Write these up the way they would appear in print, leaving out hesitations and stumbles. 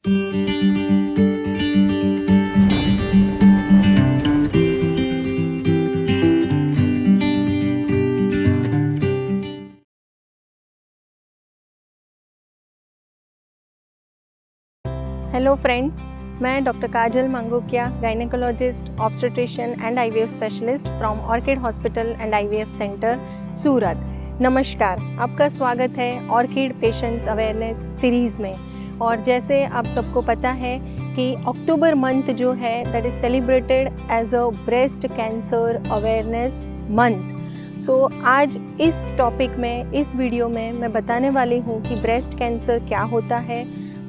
Hello friends, मैं doctor Kajal Mangukiya, gynaecologist, obstetrician and IVF specialist from Orchid hospital and IVF centre, Surat. नमस्कार, आपका स्वागत है ऑर्किड पेशेंट्स अवेयरनेस सीरीज़ में। और जैसे आप सबको पता है कि अक्टूबर मंथ जो है that is celebrated as a breast cancer awareness month. So आज इस टॉपिक में, इस वीडियो में मैं बताने वाली हूँ कि ब्रेस्ट कैंसर क्या होता है,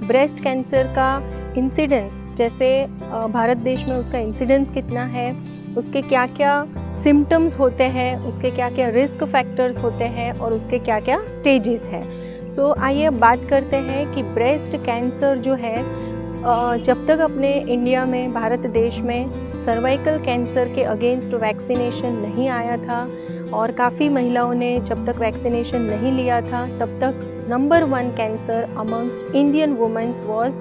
ब्रेस्ट कैंसर का इंसिडेंस, जैसे भारत देश में उसका इंसिडेंस कितना है, उसके क्या क्या सिम्टम्स होते हैं, उसके क्या क्या रिस्क फैक्टर्स होते हैं और उसके क्या क्या स्टेजेस हैं। सो आइए बात करते हैं कि ब्रेस्ट कैंसर जो है, जब तक अपने इंडिया में, भारत देश में सर्वाइकल कैंसर के अगेंस्ट वैक्सीनेशन नहीं आया था और काफ़ी महिलाओं ने जब तक वैक्सीनेशन नहीं लिया था तब तक number 1 cancer amongst Indian womens was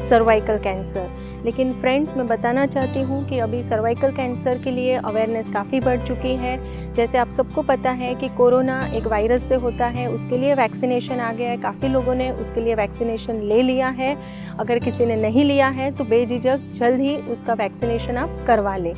cervical cancer. लेकिन फ्रेंड्स, मैं बताना चाहती हूँ कि अभी सर्वाइकल कैंसर के लिए अवेयरनेस काफ़ी बढ़ चुकी है। जैसे आप सबको पता है कि कोरोना एक वायरस से होता है, उसके लिए वैक्सीनेशन आ गया है, काफ़ी लोगों ने उसके लिए वैक्सीनेशन ले लिया है। अगर किसी ने नहीं लिया है तो बेझिझक जल्द ही उसका वैक्सीनेशन आप करवा लें।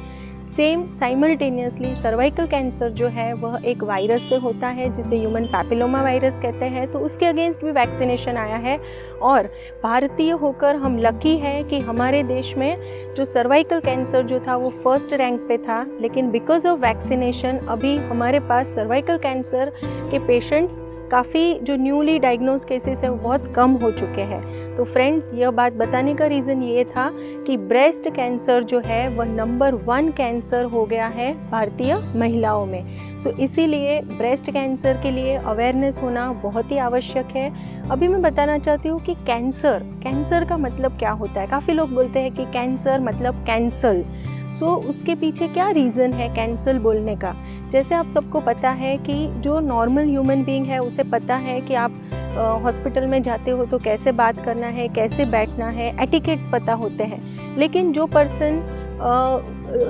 सेम साइमल्टेनियसली सर्वाइकल कैंसर जो है वह एक वायरस से होता है जिसे ह्यूमन पैपिलोमा वायरस कहते हैं, तो उसके अगेंस्ट भी वैक्सीनेशन आया है। और भारतीय होकर हम लकी है कि हमारे देश में जो सर्वाइकल कैंसर जो था वो फर्स्ट रैंक पे था, लेकिन बिकॉज ऑफ वैक्सीनेशन अभी हमारे पास सर्वाइकल कैंसर के पेशेंट्स काफ़ी, जो न्यूली डायग्नोज केसेस है वो बहुत कम हो चुके हैं। तो फ्रेंड्स, यह बात बताने का रीज़न ये था कि ब्रेस्ट कैंसर जो है वह नंबर 1 कैंसर हो गया है भारतीय महिलाओं में। सो इसीलिए ब्रेस्ट कैंसर के लिए अवेयरनेस होना बहुत ही आवश्यक है। अभी मैं बताना चाहती हूँ कि कैंसर का मतलब क्या होता है। काफ़ी लोग बोलते हैं कि कैंसर मतलब कैंसल। सो उसके पीछे क्या रीज़न है कैंसल बोलने का। जैसे आप सबको पता है कि जो नॉर्मल ह्यूमन बीइंग है उसे पता है कि आप हॉस्पिटल में जाते हो तो कैसे बात करना है, कैसे बैठना है, एटिकेट्स पता होते हैं। लेकिन जो पर्सन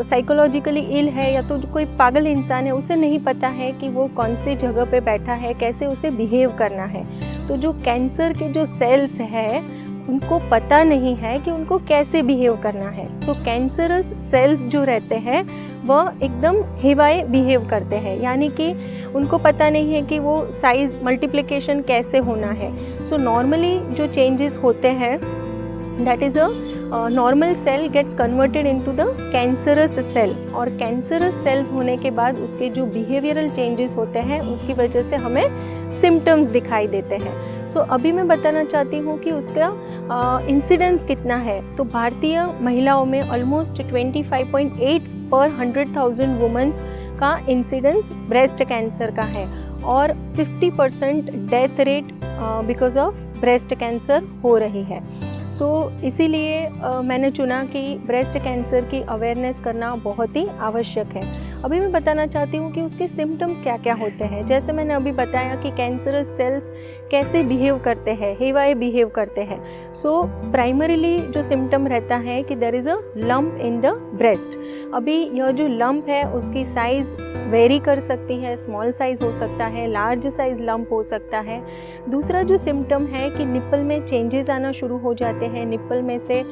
साइकोलॉजिकली इल है या तो कोई पागल इंसान है, उसे नहीं पता है कि वो कौन सी जगह पे बैठा है, कैसे उसे बिहेव करना है। तो जो कैंसर के जो सेल्स है उनको पता नहीं है कि उनको कैसे बिहेव करना है। सो कैंसरस सेल्स जो रहते हैं वह एकदम हेवाए बिहेव करते हैं, यानी कि उनको पता नहीं है कि वो साइज मल्टीप्लिकेशन कैसे होना है। सो नॉर्मली जो चेंजेस होते हैं, that is a normal cell gets converted into the cancerous cell, और कैंसरस सेल्स होने के बाद उसके जो बिहेवियरल चेंजेस होते हैं उसकी वजह से हमें सिम्टम्स दिखाई देते हैं। सो अभी मैं बताना चाहती हूँ कि उसका इंसिडेंस कितना है। तो भारतीय महिलाओं में ऑलमोस्ट 25.8 पर 100,000 वुमेन्स का इंसिडेंस ब्रेस्ट कैंसर का है और 50% death rate because of breast cancer हो रही है। सो इसीलिए मैंने चुना कि ब्रेस्ट कैंसर की अवेयरनेस करना बहुत ही आवश्यक है। अभी मैं बताना चाहती हूँ कि उसके सिम्टम्स क्या क्या होते हैं। जैसे मैंने अभी बताया कि कैंसरस सेल्स कैसे बिहेव करते हैं, हेवाए बिहेव करते हैं। सो प्राइमरीली जो सिम्टम रहता है कि there is a lump in the breast. अभी यह जो लंप है उसकी साइज़ वेरी कर सकती है, स्मॉल साइज़ हो सकता है, लार्ज साइज़ लंप हो सकता है। दूसरा जो सिम्टम है कि निप्पल में चेंजेस आना शुरू हो जाते हैं, निप्पल में से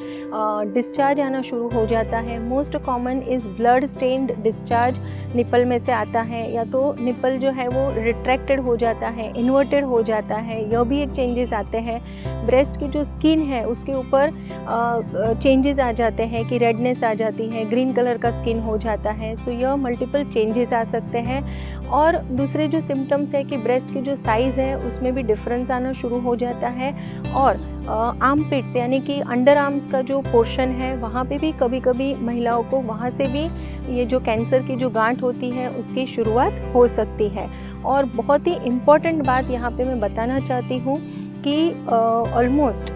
डिस्चार्ज आना शुरू हो जाता है। Most common is blood stained discharge nipple में से आता है, या तो निप्पल जो है वो रिट्रैक्टेड हो जाता है, इन्वर्टेड हो जाता है, यह भी एक चेंजेस आते हैं। ब्रेस्ट की जो स्किन है उसके ऊपर चेंजेस आ जाते हैं कि रेडनेस आ जाती है, ग्रीन कलर का स्किन हो जाता है। सो यह मल्टीपल चेंजेस आ सकते हैं। और दूसरे जो सिम्टम्स है कि ब्रेस्ट की जो साइज़ है उसमें भी डिफरेंस आना शुरू हो जाता है। और आर्म पिट्स यानी कि अंडर आर्म्स का जो पोर्शन है वहाँ पे भी कभी कभी महिलाओं को वहाँ से भी ये जो कैंसर की जो गांठ होती है उसकी शुरुआत हो सकती है। और बहुत ही इम्पॉर्टेंट बात यहाँ पे मैं बताना चाहती हूँ कि ऑलमोस्ट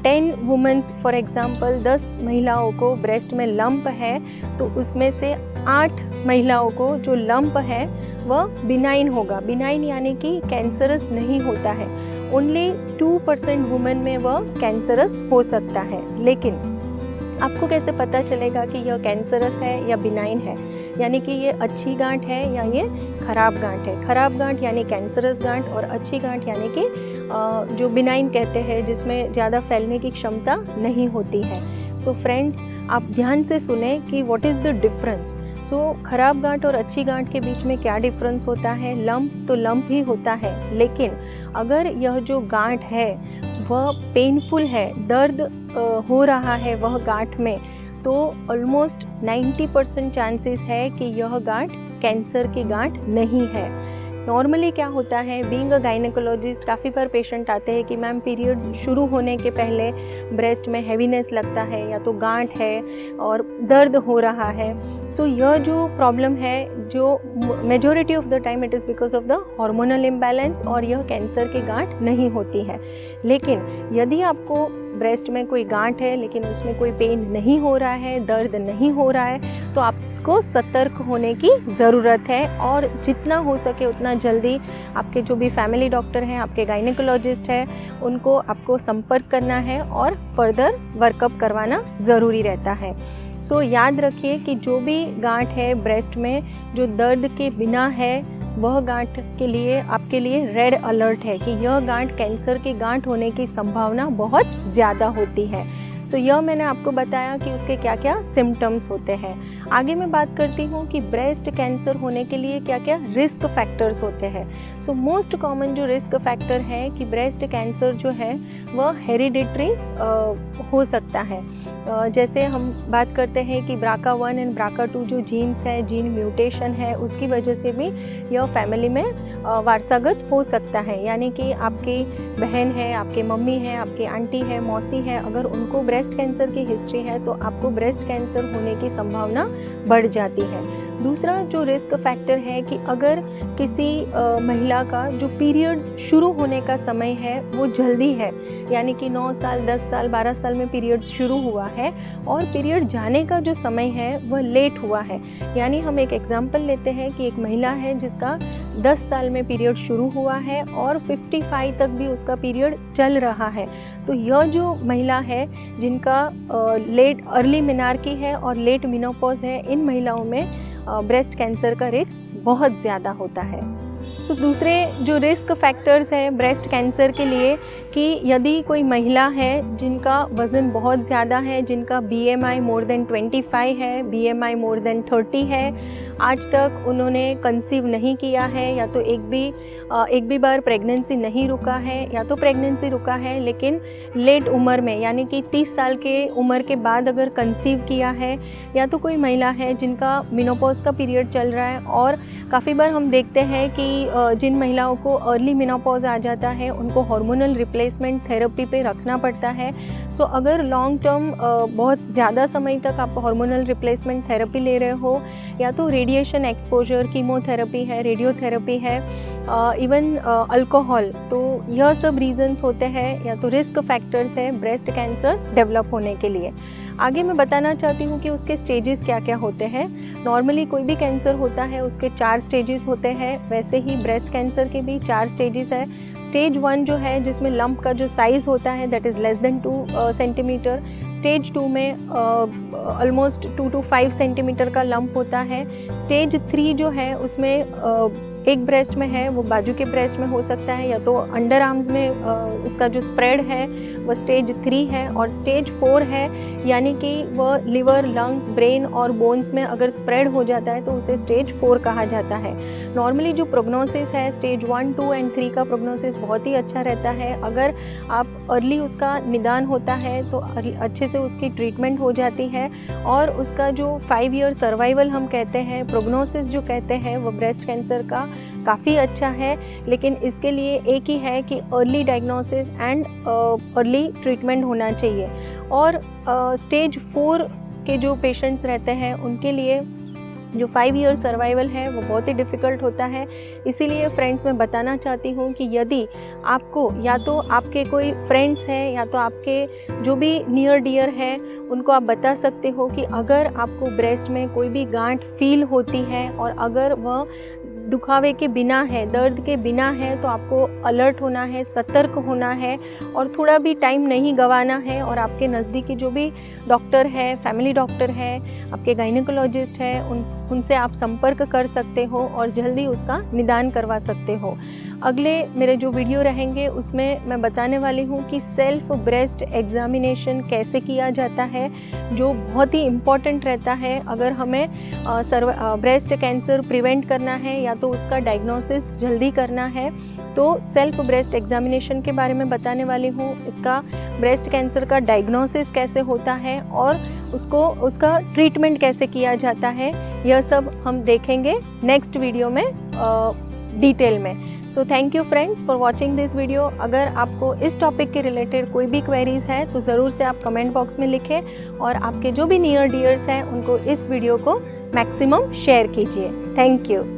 10 वुमेन्स, फॉर एग्ज़ाम्पल 10 महिलाओं को ब्रेस्ट में लंप है तो उसमें से 8 महिलाओं को जो लंप है वह बिनाइन होगा। बिनाइन यानी कि कैंसरस नहीं होता है। ओनली 2% वुमेन में वह कैंसरस हो सकता है। लेकिन आपको कैसे पता चलेगा कि यह कैंसरस है या बिनाइन है, यानी कि ये अच्छी गांठ है या ये खराब गांठ है। खराब गांठ यानी कैंसरस गांठ, और अच्छी गांठ यानी कि जो बिनाइन कहते हैं, जिसमें ज़्यादा फैलने की क्षमता नहीं होती है। सो फ्रेंड्स, आप ध्यान से सुने कि व्हाट इज़ द डिफरेंस। सो खराब गांठ और अच्छी गांठ के बीच में क्या डिफरेंस होता है? लंप तो लंप ही होता है, लेकिन अगर यह जो गांठ है वह पेनफुल है, दर्द हो रहा है वह गांठ में, तो ऑलमोस्ट 90% चांसेस है कि यह गांठ कैंसर की गांठ नहीं है। नॉर्मली क्या होता है, बीइंग अ गायनेकोलॉजिस्ट, काफ़ी बार पेशेंट आते हैं कि मैम पीरियड्स शुरू होने के पहले ब्रेस्ट में हैवीनेस लगता है या तो गांठ है और दर्द हो रहा है। सो यह जो प्रॉब्लम है, जो majority of the time it is because of the hormonal imbalance, और यह कैंसर की गांठ नहीं होती है। लेकिन यदि आपको ब्रेस्ट में कोई गांठ है लेकिन उसमें कोई पेन नहीं हो रहा है, दर्द नहीं हो रहा है, तो आपको सतर्क होने की ज़रूरत है, और जितना हो सके उतना जल्दी आपके जो भी फैमिली डॉक्टर हैं, आपके गायनेकोलॉजिस्ट हैं, उनको आपको संपर्क करना है और फर्दर वर्कअप करवाना ज़रूरी रहता है। सो याद रखिए कि जो भी गांठ है ब्रेस्ट में जो दर्द के बिना है, वह गांठ के लिए आपके लिए रेड अलर्ट है कि यह गांठ कैंसर की गांठ होने की संभावना बहुत ज़्यादा होती है। सो यह मैंने आपको बताया कि उसके क्या क्या सिम्टम्स होते हैं। आगे मैं बात करती हूँ कि ब्रेस्ट कैंसर होने के लिए क्या क्या रिस्क फैक्टर्स होते हैं। सो मोस्ट कॉमन जो रिस्क फैक्टर है कि ब्रेस्ट कैंसर जो है वह हेरिडिटरी हो सकता है। जैसे हम बात करते हैं कि BRCA1 एंड BRCA2 जो जीन्स है, जीन म्यूटेशन है, उसकी वजह से भी यह फैमिली में वारसागत हो सकता है। यानी कि आपकी बहन है, आपके मम्मी है, आपकी आंटी है, मौसी है, अगर उनको ब्रेस्ट कैंसर की हिस्ट्री है तो आपको ब्रेस्ट कैंसर होने की संभावना बढ़ जाती है। दूसरा जो रिस्क फैक्टर है कि अगर किसी महिला का जो पीरियड्स शुरू होने का समय है वो जल्दी है, यानी कि 9 साल, 10 साल, 12 साल में पीरियड्स शुरू हुआ है और पीरियड जाने का जो समय है वह लेट हुआ है। यानी हम एक एग्जांपल लेते हैं कि एक महिला है जिसका 10 साल में पीरियड शुरू हुआ है और 55 तक भी उसका पीरियड चल रहा है, तो यह जो महिला है जिनका लेट अर्ली मेनार्की है और लेट मेनोपॉज है, इन महिलाओं में ब्रेस्ट कैंसर का रेट बहुत ज़्यादा होता है। सो दूसरे जो रिस्क फैक्टर्स हैं ब्रेस्ट कैंसर के लिए कि यदि कोई महिला है जिनका वज़न बहुत ज़्यादा है, जिनका BMI मोर देन 25 है, BMI मोर देन 30 है, आज तक उन्होंने कंसीव नहीं किया है, या तो एक भी बार प्रेगनेंसी नहीं रुका है, या तो प्रेगनेंसी रुका है लेकिन लेट उम्र में, यानी कि 30 साल के उम्र के बाद अगर कंसीव किया है, या तो कोई महिला है जिनका मेनोपॉज का पीरियड चल रहा है। और काफ़ी बार हम देखते हैं कि जिन महिलाओं को अर्ली मेनोपॉज आ जाता है उनको हार्मोनल रिप्लेसमेंट थेरेपी पे रखना पड़ता है। सो अगर लॉन्ग टर्म बहुत ज़्यादा समय तक आप हार्मोनल रिप्लेसमेंट थेरेपी ले रहे हो, या तो रेडिएशन एक्सपोजर, कीमोथेरेपी है, रेडियोथेरेपी है, इवन अल्कोहल, तो यह सब रीजंस होते हैं या तो रिस्क फैक्टर्स है ब्रेस्ट कैंसर डेवलप होने के लिए। आगे मैं बताना चाहती हूँ कि उसके स्टेजेस क्या क्या होते हैं। नॉर्मली कोई भी कैंसर होता है उसके 4 स्टेजेस होते हैं, वैसे ही ब्रेस्ट कैंसर के भी 4 स्टेजेस है। स्टेज 1 जो है जिसमें लंप का जो साइज़ होता है that is less than 2 centimetre. Stage 2 में ऑलमोस्ट 2 to 5 सेंटीमीटर का लंप होता है। स्टेज 3 जो है उसमें एक ब्रेस्ट में है, वो बाजू के ब्रेस्ट में हो सकता है, या तो अंडर आर्म्स में उसका जो स्प्रेड है वो स्टेज 3 है। और स्टेज 4 है, यानी कि वह लिवर, लंग्स, ब्रेन और बोन्स में अगर स्प्रेड हो जाता है तो उसे स्टेज 4 कहा जाता है। नॉर्मली जो प्रोग्नोसिस है स्टेज 1, 2 एंड 3 का प्रोग्नोसिस बहुत ही अच्छा रहता है। अगर आप अर्ली उसका निदान होता है तो अच्छे से उसकी ट्रीटमेंट हो जाती है, और उसका जो 5 ईयर सर्वाइवल हम कहते हैं, प्रोग्नोसिस जो कहते हैं, वो ब्रेस्ट कैंसर का काफ़ी अच्छा है। लेकिन इसके लिए एक ही है कि early diagnosis and early treatment होना चाहिए। और स्टेज 4 के जो पेशेंट्स रहते हैं उनके लिए जो 5 ईयर सर्वाइवल है वो बहुत ही डिफ़िकल्ट होता है। इसीलिए फ्रेंड्स मैं बताना चाहती हूँ कि यदि आपको, या तो आपके कोई फ्रेंड्स हैं या तो आपके जो भी नियर डियर है, उनको आप बता सकते हो कि अगर आपको ब्रेस्ट में कोई भी गांठ फील होती है और अगर वह दुखावे के बिना है, दर्द के बिना है, तो आपको अलर्ट होना है, सतर्क होना है और थोड़ा भी टाइम नहीं गंवाना है और आपके नज़दीकी जो भी डॉक्टर है, फैमिली डॉक्टर है, आपके गायनेकोलॉजिस्ट है, उनसे आप संपर्क कर सकते हो और जल्दी उसका निदान करवा सकते हो। अगले मेरे जो वीडियो रहेंगे उसमें मैं बताने वाली हूँ कि सेल्फ ब्रेस्ट एग्जामिनेशन कैसे किया जाता है, जो बहुत ही इम्पॉर्टेंट रहता है अगर हमें ब्रेस्ट कैंसर प्रिवेंट करना है या तो उसका डायग्नोसिस जल्दी करना है। तो सेल्फ ब्रेस्ट एग्जामिनेशन के बारे में बताने वाली हूँ, इसका ब्रेस्ट कैंसर का डायग्नोसिस कैसे होता है और उसका ट्रीटमेंट कैसे किया जाता है, यह सब हम देखेंगे नेक्स्ट वीडियो में डिटेल में। So thank you friends for watching this video. अगर आपको इस टॉपिक के रिलेटेड कोई भी क्वेरीज है तो ज़रूर से आप कमेंट बॉक्स में लिखें और आपके जो भी नियर डियर्स हैं उनको इस वीडियो को मैक्सिमम शेयर कीजिए। Thank you.